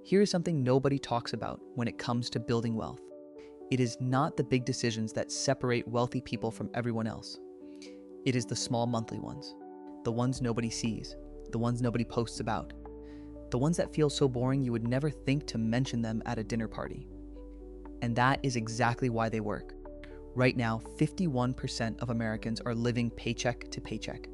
Here is something nobody talks about when it comes to building wealth. It is not the big decisions that separate wealthy people from everyone else. It is the small monthly ones, the ones nobody sees, the ones nobody posts about, the ones that feel so boring you would never think to mention them at a dinner party. And that is exactly why they work. Right now, 51% of Americans are living paycheck to paycheck,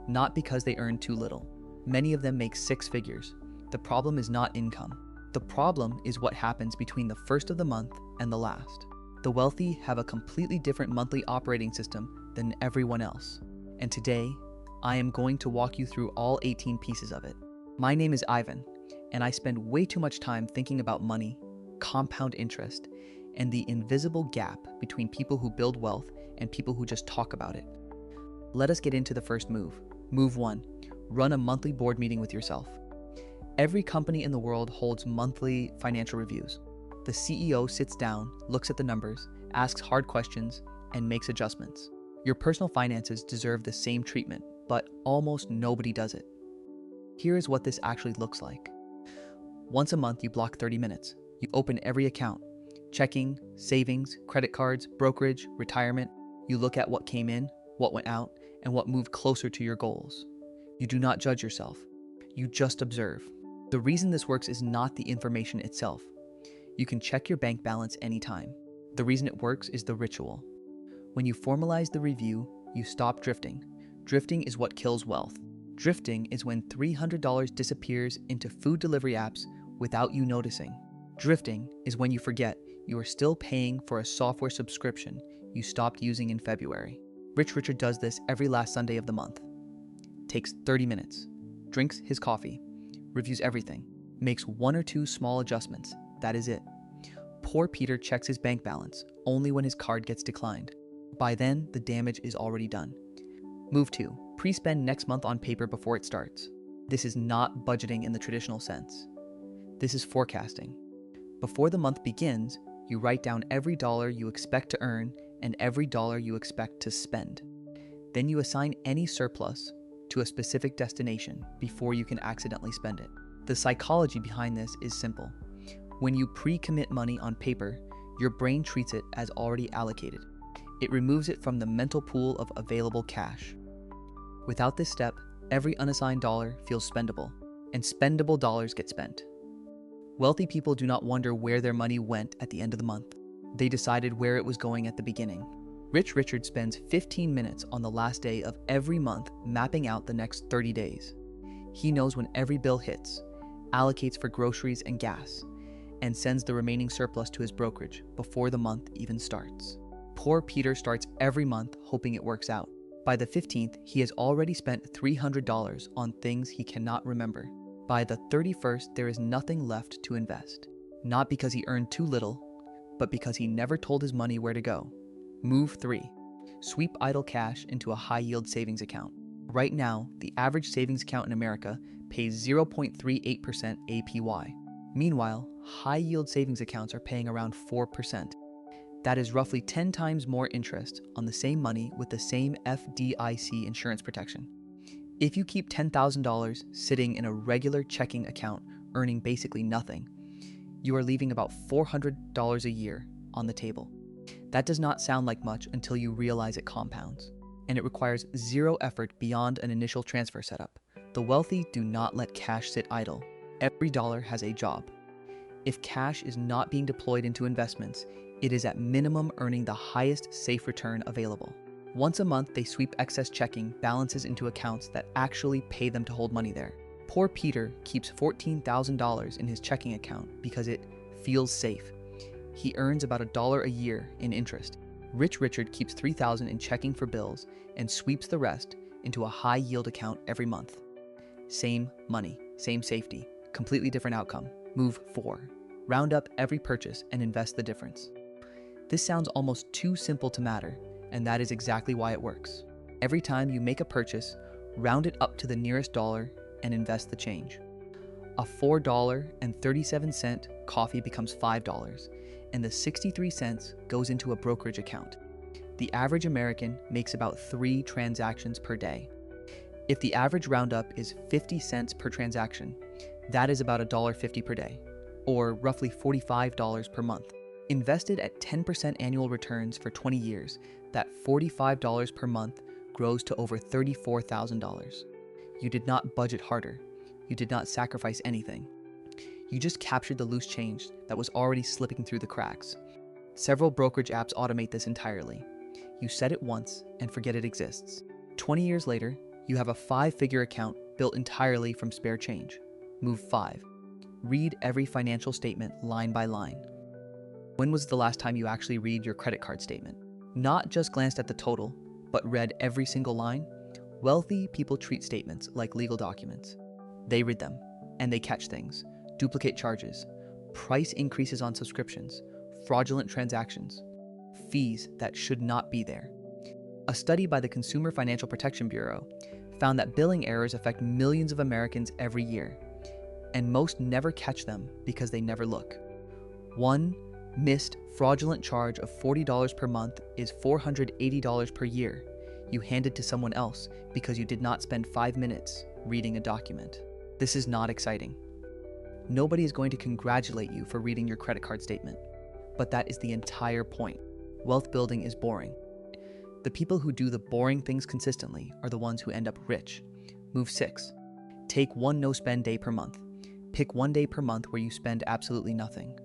not because they earn too little. Many of them make six figures. The problem is not income. The problem is what happens between the first of the month and the last. The wealthy have a completely different monthly operating system than everyone else. And today, I am going to walk you through all 18 pieces of it. My name is Ivan, and I spend way too much time thinking about money, compound interest, and the invisible gap between people who build wealth and people who just talk about it. Let us get into the first move. Move 1. Run a monthly board meeting with yourself. Every company in the world holds monthly financial reviews. The CEO sits down, looks at the numbers, asks hard questions, and makes adjustments. Your personal finances deserve the same treatment, but almost nobody does it. Here is what this actually looks like. Once a month, you block 30 minutes. You open every account: checking, savings, credit cards, brokerage, retirement. You look at what came in, what went out, and what moved closer to your goals. You do not judge yourself. You just observe. The reason this works is not the information itself. You can check your bank balance anytime. The reason it works is the ritual. When you formalize the review, you stop drifting. Drifting is what kills wealth. Drifting is when $300 disappears into food delivery apps without you noticing. Drifting is when you forget you are still paying for a software subscription you stopped using in February. Rich Richard does this every last Sunday of the month. Takes 30 minutes, drinks his coffee, reviews everything, makes one or two small adjustments. That is it. Poor Peter checks his bank balance only when his card gets declined. By then, the damage is already done. Move 2. Pre-spend next month on paper before it starts. This is not budgeting in the traditional sense. This is forecasting. Before the month begins, you write down every dollar you expect to earn and every dollar you expect to spend. Then you assign any surplus to a specific destination before you can accidentally spend it. The psychology behind this is simple. When you pre-commit money on paper, your brain treats it as already allocated. It removes it from the mental pool of available cash. Without this step, every unassigned dollar feels spendable, and spendable dollars get spent. Wealthy people do not wonder where their money went at the end of the month. They decided where it was going at the beginning. Rich Richard spends 15 minutes on the last day of every month mapping out the next 30 days. He knows when every bill hits, allocates for groceries and gas, and sends the remaining surplus to his brokerage before the month even starts. Poor Peter starts every month hoping it works out. By the 15th, he has already spent $300 on things he cannot remember. By the 31st, there is nothing left to invest. Not because he earned too little, but because he never told his money where to go. Move 3. Sweep idle cash into a high-yield savings account. Right now, the average savings account in America pays 0.38% APY. Meanwhile, high-yield savings accounts are paying around 4%. That is roughly 10 times more interest on the same money with the same FDIC insurance protection. If you keep $10,000 sitting in a regular checking account earning basically nothing, you are leaving about $400 a year on the table. That does not sound like much until you realize it compounds, and it requires zero effort beyond an initial transfer setup. The wealthy do not let cash sit idle. Every dollar has a job. If cash is not being deployed into investments, it is at minimum earning the highest safe return available. Once a month, they sweep excess checking balances into accounts that actually pay them to hold money there. Poor Peter keeps $14,000 in his checking account because it feels safe. He earns about $1 a year in interest. Rich Richard keeps $3,000 in checking for bills and sweeps the rest into a high-yield account every month. Same money, same safety, completely different outcome. Move 4. Round up every purchase and invest the difference. This sounds almost too simple to matter, and that is exactly why it works. Every time you make a purchase, round it up to the nearest dollar and invest the change. A $4.37 coffee becomes $5, and the 63 cents goes into a brokerage account. The average American makes about 3 transactions per day. If the average roundup is 50 cents per transaction, that is about $1.50 per day. or roughly $45 per month. Invested at 10% annual returns for 20 years, that $45 per month grows to over $34,000. You did not budget harder. You did not sacrifice anything. You just captured the loose change that was already slipping through the cracks. Several brokerage apps automate this entirely. You set it once and forget it exists. 20 years later, you have a 5-figure account built entirely from spare change. Move 5. Read every financial statement line by line. When was the last time you actually read your credit card statement? Not just glanced at the total, but read every single line? Wealthy people treat statements like legal documents. They read them, and they catch things: duplicate charges, price increases on subscriptions, fraudulent transactions, fees that should not be there. A study by the Consumer Financial Protection Bureau found that billing errors affect millions of Americans every year, and most never catch them because they never look. One missed fraudulent charge of $40 per month is $480 per year you handed to someone else because you did not spend 5 minutes reading a document. This is not exciting. Nobody is going to congratulate you for reading your credit card statement, but that is the entire point. Wealth building is boring. The people who do the boring things consistently are the ones who end up rich. Move 6. Take one no-spend day per month. Pick one day per month where you spend absolutely nothing.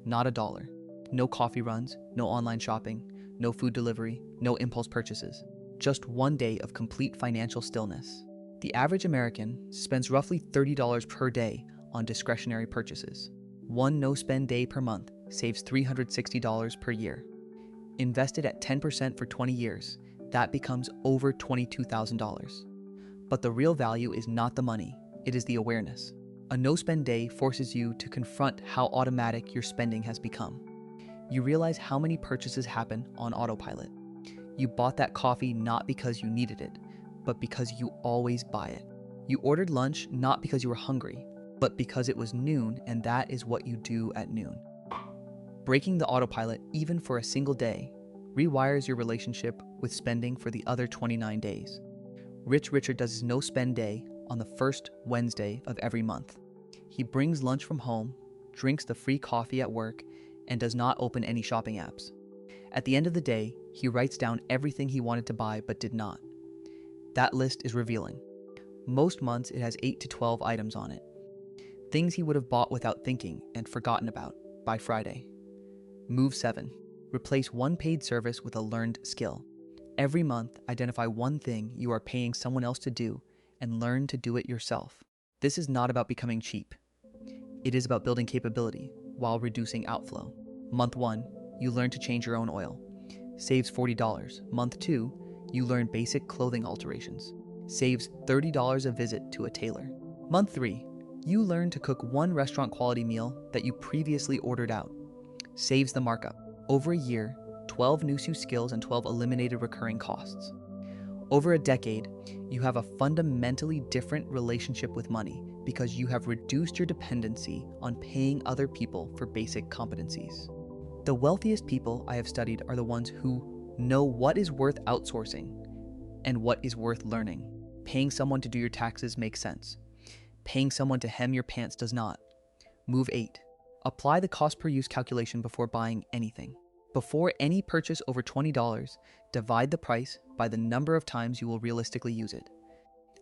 Not a dollar. No coffee runs, no online shopping, no food delivery, no impulse purchases. Just one day of complete financial stillness. The average American spends roughly $30 per day on discretionary purchases. One no-spend day per month saves $360 per year. Invested at 10% for 20 years, that becomes over $22,000. But the real value is not the money, it is the awareness. A no-spend day forces you to confront how automatic your spending has become. You realize how many purchases happen on autopilot. You bought that coffee not because you needed it, but because you always buy it. You ordered lunch not because you were hungry, but because it was noon and that is what you do at noon. Breaking the autopilot, even for a single day, rewires your relationship with spending for the other 29 days. Rich Richard does his no-spend day on the first Wednesday of every month. He brings lunch from home, drinks the free coffee at work, and does not open any shopping apps. At the end of the day, he writes down everything he wanted to buy but did not. That list is revealing. Most months it has 8 to 12 items on it. Things he would have bought without thinking and forgotten about by Friday. Move 7. Replace one paid service with a learned skill. Every month, identify one thing you are paying someone else to do and learn to do it yourself. This is not about becoming cheap. It is about building capability while reducing outflow. Month 1, you learn to change your own oil. Saves $40. Month 2, you learn basic clothing alterations. Saves $30 a visit to a tailor. Month 3, you learn to cook one restaurant quality meal that you previously ordered out. Saves the markup. Over a year, 12 new skills and 12 eliminated recurring costs. Over a decade, you have a fundamentally different relationship with money because you have reduced your dependency on paying other people for basic competencies. The wealthiest people I have studied are the ones who know what is worth outsourcing and what is worth learning. Paying someone to do your taxes makes sense. Paying someone to hem your pants does not. Move 8. Apply the cost per use calculation before buying anything. Before any purchase over $20, divide the price by the number of times you will realistically use it.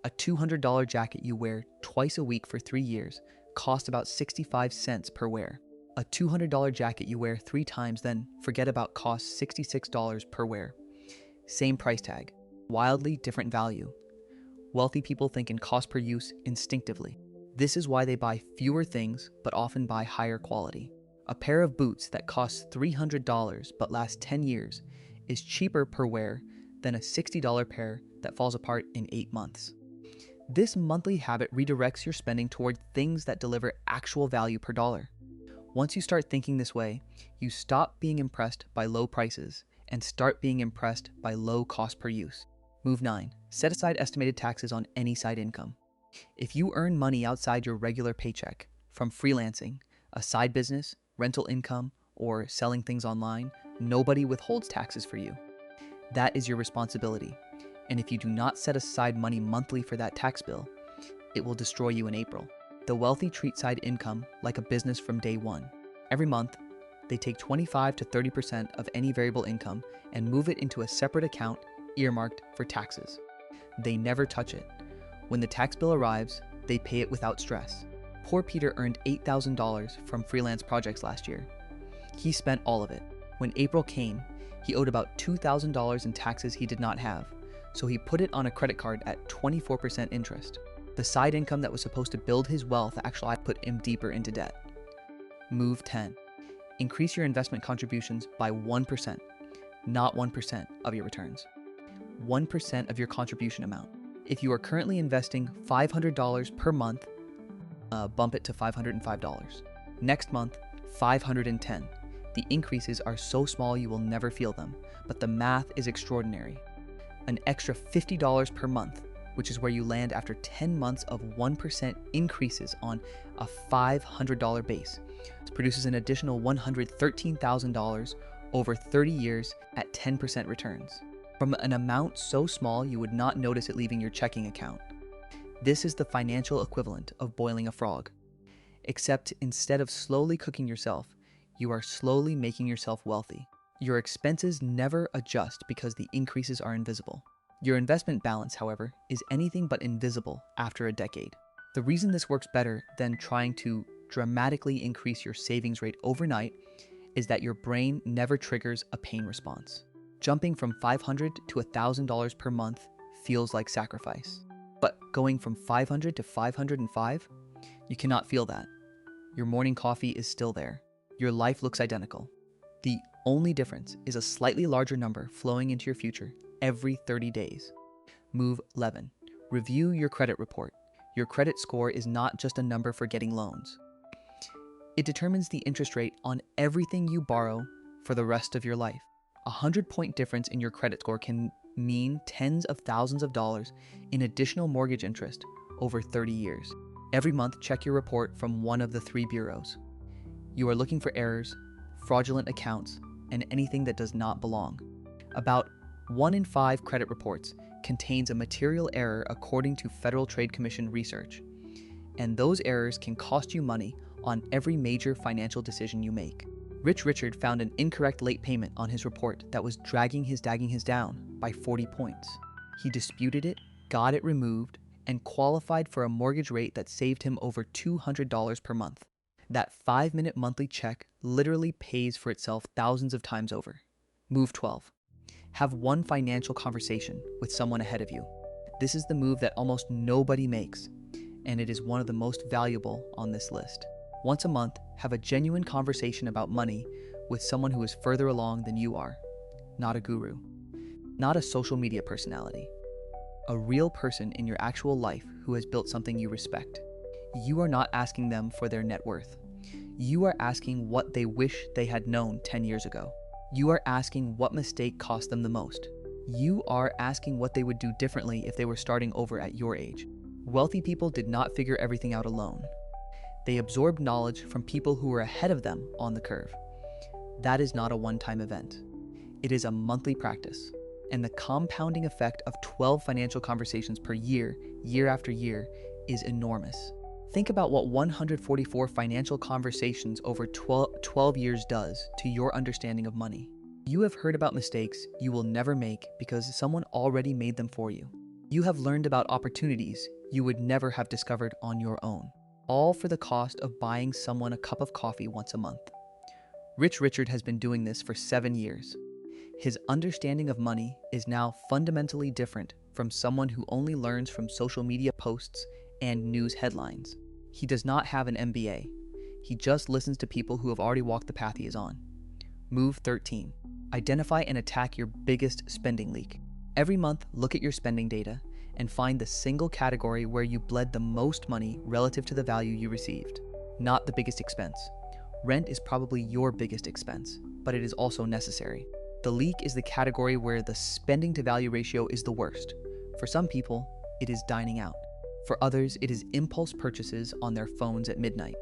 A $200 jacket you wear twice a week for 3 years costs about 65 cents per wear. A $200 jacket you wear 3 times, then forget about costs $66 per wear. Same price tag, wildly different value. Wealthy people think in cost per use instinctively. This is why they buy fewer things but often buy higher quality. A pair of boots that costs $300 but lasts 10 years is cheaper per wear than a $60 pair that falls apart in 8 months. This monthly habit redirects your spending toward things that deliver actual value per dollar. Once you start thinking this way, you stop being impressed by low prices and start being impressed by low cost per use. Move 9. Set aside estimated taxes on any side income. If you earn money outside your regular paycheck, from freelancing, a side business, rental income, or selling things online, nobody withholds taxes for you. That is your responsibility. And if you do not set aside money monthly for that tax bill, it will destroy you in April. The wealthy treat side income like a business from day one. Every month, they take 25 to 30% of any variable income and move it into a separate account earmarked for taxes. They never touch it. When the tax bill arrives, they pay it without stress. Poor Peter earned $8,000 from freelance projects last year. He spent all of it. When April came, he owed about $2,000 in taxes he did not have, so he put it on a credit card at 24% interest. The side income that was supposed to build his wealth actually put him deeper into debt. Move 10. Increase your investment contributions by 1%, not 1% of your returns. 1% of your contribution amount. If you are currently investing $500 per month, bump it to $505. Next month, $510. The increases are so small you will never feel them, but the math is extraordinary. An extra $50 per month, which is where you land after 10 months of 1% increases on a $500 base. This produces an additional $113,000 over 30 years at 10% returns, from an amount so small you would not notice it leaving your checking account. This is the financial equivalent of boiling a frog, except instead of slowly cooking yourself, you are slowly making yourself wealthy. Your expenses never adjust because the increases are invisible. Your investment balance, however, is anything but invisible after a decade. The reason this works better than trying to dramatically increase your savings rate overnight is that your brain never triggers a pain response. Jumping from $500 to $1,000 per month feels like sacrifice. But going from $500 to $505, you cannot feel that. Your morning coffee is still there. Your life looks identical. The only difference is a slightly larger number flowing into your future every 30 days. Move 11. Review your credit report. Your credit score is not just a number for getting loans. It determines the interest rate on everything you borrow for the rest of your life. A 100-point difference in your credit score can mean tens of thousands of dollars in additional mortgage interest over 30 years. Every month, check your report from one of the 3 bureaus. You are looking for errors, fraudulent accounts, and anything that does not belong. About 1 in 5 credit reports contains a material error according to Federal Trade Commission research, and those errors can cost you money on every major financial decision you make. Rich Richard found an incorrect late payment on his report that was dragging his down by 40 points. He disputed it, got it removed, and qualified for a mortgage rate that saved him over $200 per month. That 5-minute monthly check literally pays for itself thousands of times over. Move 12. Have one financial conversation with someone ahead of you. This is the move that almost nobody makes, and it is one of the most valuable on this list. Once a month, have a genuine conversation about money with someone who is further along than you are. Not a guru, not a social media personality. A real person in your actual life who has built something you respect. You are not asking them for their net worth. You are asking what they wish they had known 10 years ago. You are asking what mistake cost them the most. You are asking what they would do differently if they were starting over at your age. Wealthy people did not figure everything out alone. They absorbed knowledge from people who were ahead of them on the curve. That is not a one-time event. It is a monthly practice, and the compounding effect of 12 financial conversations per year, year after year, is enormous. Think about what 144 financial conversations over 12 years does to your understanding of money. You have heard about mistakes you will never make because someone already made them for you. You have learned about opportunities you would never have discovered on your own, all for the cost of buying someone a cup of coffee once a month. Rich Richard has been doing this for 7 years. His understanding of money is now fundamentally different from someone who only learns from social media posts and news headlines. He does not have an MBA. He just listens to people who have already walked the path he is on. Move 13. Identify and attack your biggest spending leak. Every month, look at your spending data and find the single category where you bled the most money relative to the value you received. Not the biggest expense. Rent is probably your biggest expense, but it is also necessary. The leak is the category where the spending to value ratio is the worst. For some people, it is dining out. For others, it is impulse purchases on their phones at midnight.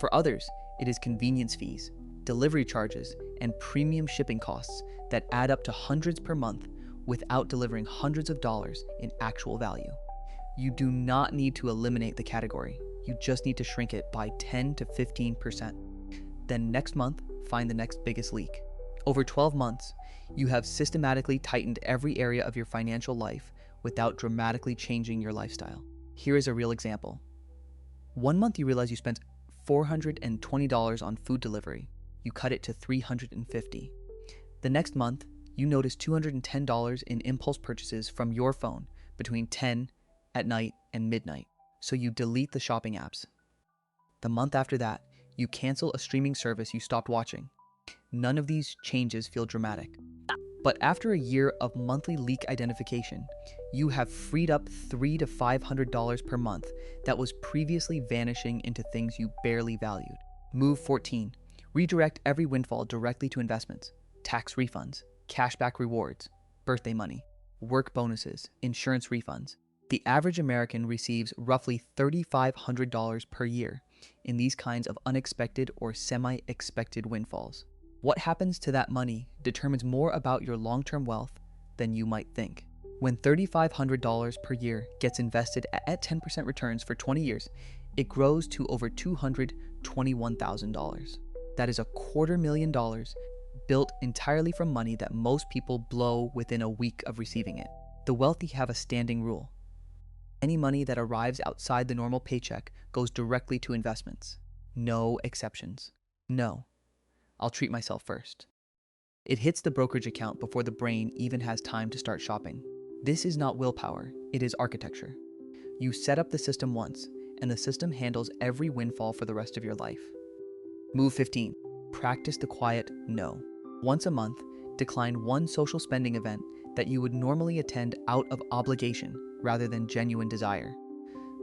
For others, it is convenience fees, delivery charges, and premium shipping costs that add up to hundreds per month without delivering hundreds of dollars in actual value. You do not need to eliminate the category. You just need to shrink it by 10 to 15%. Then next month, find the next biggest leak. Over 12 months, you have systematically tightened every area of your financial life without dramatically changing your lifestyle. Here is a real example. One month you realize you spent $420 on food delivery. You cut it to $350. The next month, you notice $210 in impulse purchases from your phone between 10 at night and midnight. So you delete the shopping apps. The month after that, you cancel a streaming service you stopped watching. None of these changes feel dramatic. But after a year of monthly leak identification, you have freed up $300 to $500 per month that was previously vanishing into things you barely valued. Move 14. Redirect every windfall directly to investments, tax refunds, cashback rewards, birthday money, work bonuses, insurance refunds. The average American receives roughly $3,500 per year in these kinds of unexpected or semi-expected windfalls. What happens to that money determines more about your long-term wealth than you might think. When $3,500 per year gets invested at 10% returns for 20 years, it grows to over $221,000. That is $250,000 built entirely from money that most people blow within a week of receiving it. The wealthy have a standing rule. Any money that arrives outside the normal paycheck goes directly to investments. No exceptions. No. I'll treat myself first. It hits the brokerage account before the brain even has time to start shopping. This is not willpower, it is architecture. You set up the system once, and the system handles every windfall for the rest of your life. Move 15. Practice the quiet no. Once a month, decline one social spending event that you would normally attend out of obligation rather than genuine desire.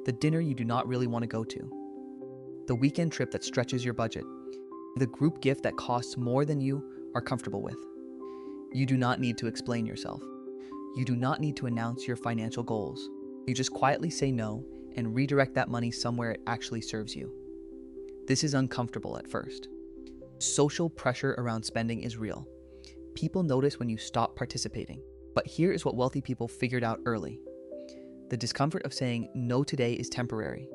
The dinner you do not really want to go to. The weekend trip that stretches your budget. The group gift that costs more than you are comfortable with. You do not need to explain yourself. You do not need to announce your financial goals. You just quietly say no and redirect that money somewhere it actually serves you. This is uncomfortable at first. Social pressure around spending is real. People notice when you stop participating. But here is what wealthy people figured out early. The discomfort of saying no today is temporary.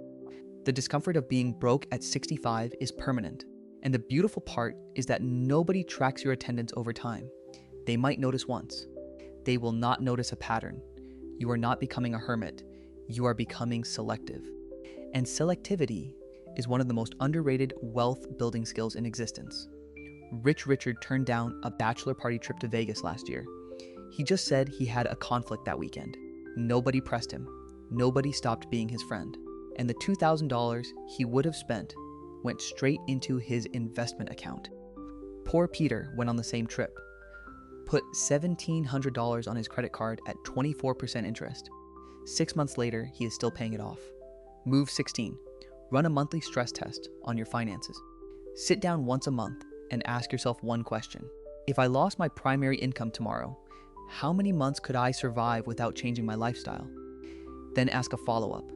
The discomfort of being broke at 65 is permanent. And the beautiful part is that nobody tracks your attendance over time. They might notice once. They will not notice a pattern. You are not becoming a hermit. You are becoming selective. And selectivity is one of the most underrated wealth-building skills in existence. Rich Richard turned down a bachelor party trip to Vegas last year. He just said he had a conflict that weekend. Nobody pressed him. Nobody stopped being his friend. And the $2,000 he would have spent went straight into his investment account. Poor Peter went on the same trip. Put $1,700 on his credit card at 24% interest. 6 months later, he is still paying it off. Move 16. Run a monthly stress test on your finances. Sit down once a month and ask yourself one question. If I lost my primary income tomorrow, how many months could I survive without changing my lifestyle? Then ask a follow-up.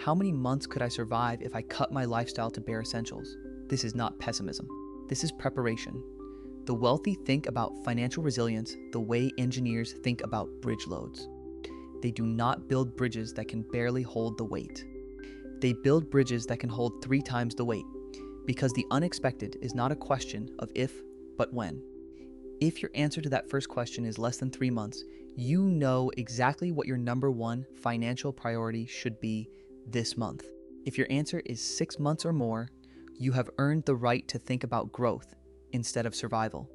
How many months could I survive if I cut my lifestyle to bare essentials? This is not pessimism. This is preparation. The wealthy think about financial resilience the way engineers think about bridge loads. They do not build bridges that can barely hold the weight. They build bridges that can hold 3 times the weight, because the unexpected is not a question of if, but when. If your answer to that first question is less than 3 months, you know exactly what your number one financial priority should be this month. If your answer is 6 months or more, you have earned the right to think about growth instead of survival.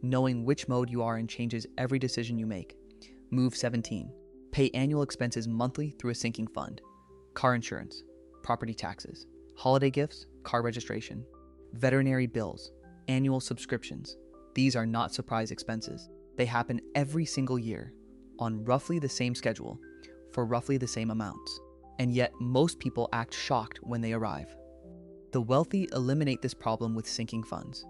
Knowing which mode you are in changes every decision you make. Move 17. Pay annual expenses monthly through a sinking fund. Car insurance, property taxes, holiday gifts, car registration, veterinary bills, annual subscriptions. These are not surprise expenses. They happen every single year on roughly the same schedule for roughly the same amounts. And yet most people act shocked when they arrive. The wealthy eliminate this problem with sinking funds.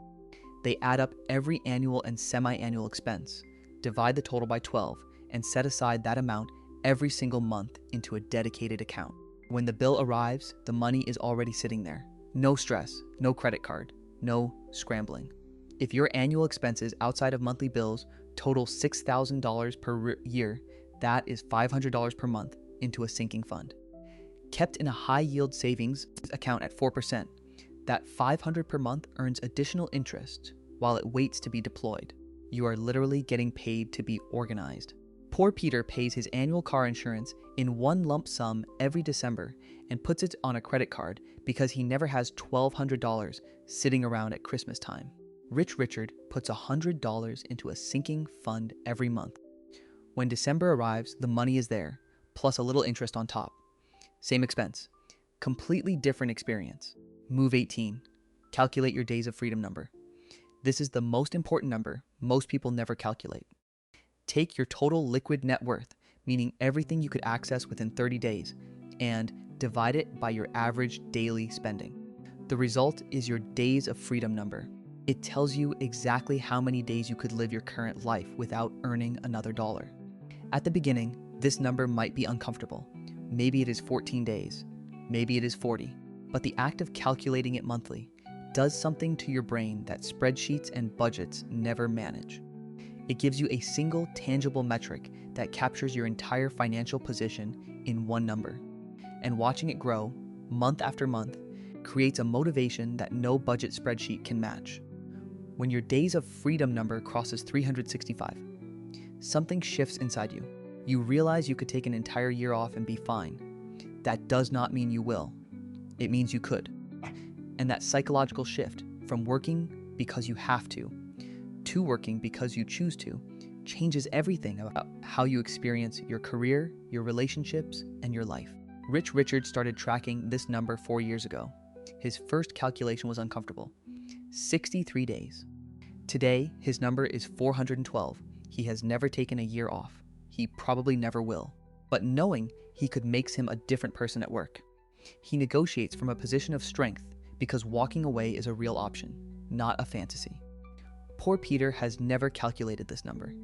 They add up every annual and semi-annual expense, divide the total by 12, and set aside that amount every single month into a dedicated account. When the bill arrives, the money is already sitting there. No stress, no credit card, no scrambling. If your annual expenses outside of monthly bills total $6,000 per year, that is $500 per month into a sinking fund. Kept in a high-yield savings account at 4%, that $500 per month earns additional interest while it waits to be deployed. You are literally getting paid to be organized. Poor Peter pays his annual car insurance in one lump sum every December and puts it on a credit card because he never has $1,200 sitting around at Christmas time. Rich Richard puts $100 into a sinking fund every month. When December arrives, the money is there, plus a little interest on top. Same expense. Completely different experience. Move 18. Calculate your days of freedom number. This is the most important number most people never calculate. Take your total liquid net worth, meaning everything you could access within 30 days, and divide it by your average daily spending. The result is your days of freedom number. It tells you exactly how many days you could live your current life without earning another dollar. At the beginning, this number might be uncomfortable. Maybe it is 14 days. Maybe it is 40. But the act of calculating it monthly does something to your brain that spreadsheets and budgets never manage. It gives you a single tangible metric that captures your entire financial position in one number. And watching it grow, month after month, creates a motivation that no budget spreadsheet can match. When your days of freedom number crosses 365, something shifts inside you. You realize you could take an entire year off and be fine. That does not mean you will. It means you could. And that psychological shift from working because you have to working because you choose to changes everything about how you experience your career, your relationships, and your life. Rich Richard started tracking this number 4 years ago. His first calculation was uncomfortable. 63 days. Today, his number is 412. He has never taken a year off. He probably never will. But knowing he could makes him a different person at work. He negotiates from a position of strength because walking away is a real option, not a fantasy. Poor Peter has never calculated this number.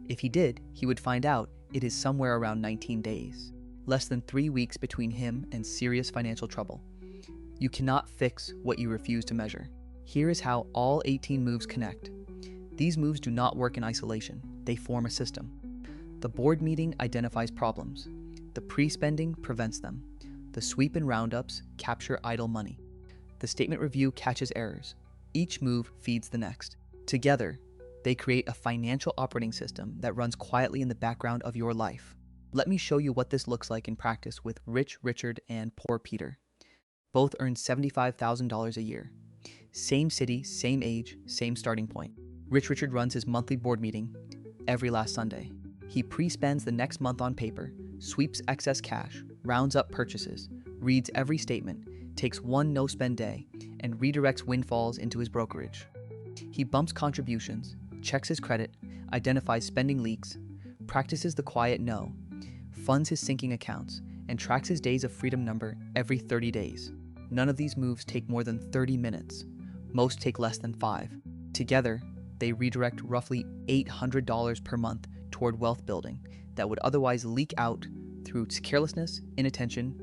If he did, he would find out it is somewhere around 19 days. Less than 3 weeks between him and serious financial trouble. You cannot fix what you refuse to measure. Here is how all 18 moves connect. These moves do not work in isolation. They form a system. The board meeting identifies problems. The pre-spending prevents them. The sweep and roundups capture idle money. The statement review catches errors. Each move feeds the next. Together, they create a financial operating system that runs quietly in the background of your life. Let me show you what this looks like in practice with Rich Richard and Poor Peter. Both earn $75,000 a year. Same city, same age, same starting point. Rich Richard runs his monthly board meeting every last Sunday. He pre-spends the next month on paper, sweeps excess cash, rounds up purchases, reads every statement, takes one no-spend day, and redirects windfalls into his brokerage. He bumps contributions, checks his credit, identifies spending leaks, practices the quiet no, funds his sinking accounts, and tracks his days of freedom number every 30 days. None of these moves take more than 30 minutes. Most take less than 5. Together, they redirect roughly $800 per month toward wealth building that would otherwise leak out through carelessness, inattention,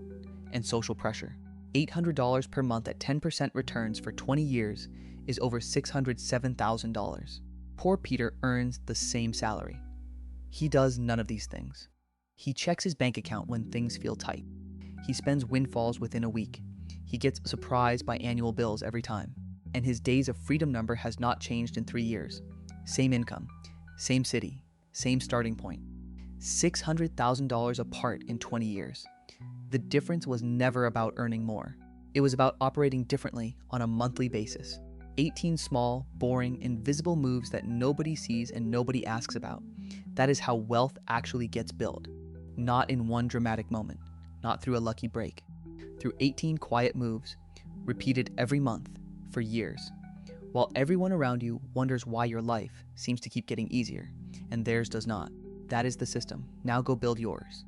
and social pressure. $800 per month at 10% returns for 20 years is over $607,000. Poor Peter earns the same salary. He does none of these things. He checks his bank account when things feel tight. He spends windfalls within a week. He gets surprised by annual bills every time. And his days of freedom number has not changed in 3 years. Same income, same city, same starting point. $600,000 apart in 20 years. The difference was never about earning more. It was about operating differently on a monthly basis. 18 small, boring, invisible moves that nobody sees and nobody asks about. That is how wealth actually gets built. Not in one dramatic moment, not through a lucky break. Through 18 quiet moves, repeated every month, for years. While everyone around you wonders why your life seems to keep getting easier, and theirs does not. That is the system. Now go build yours.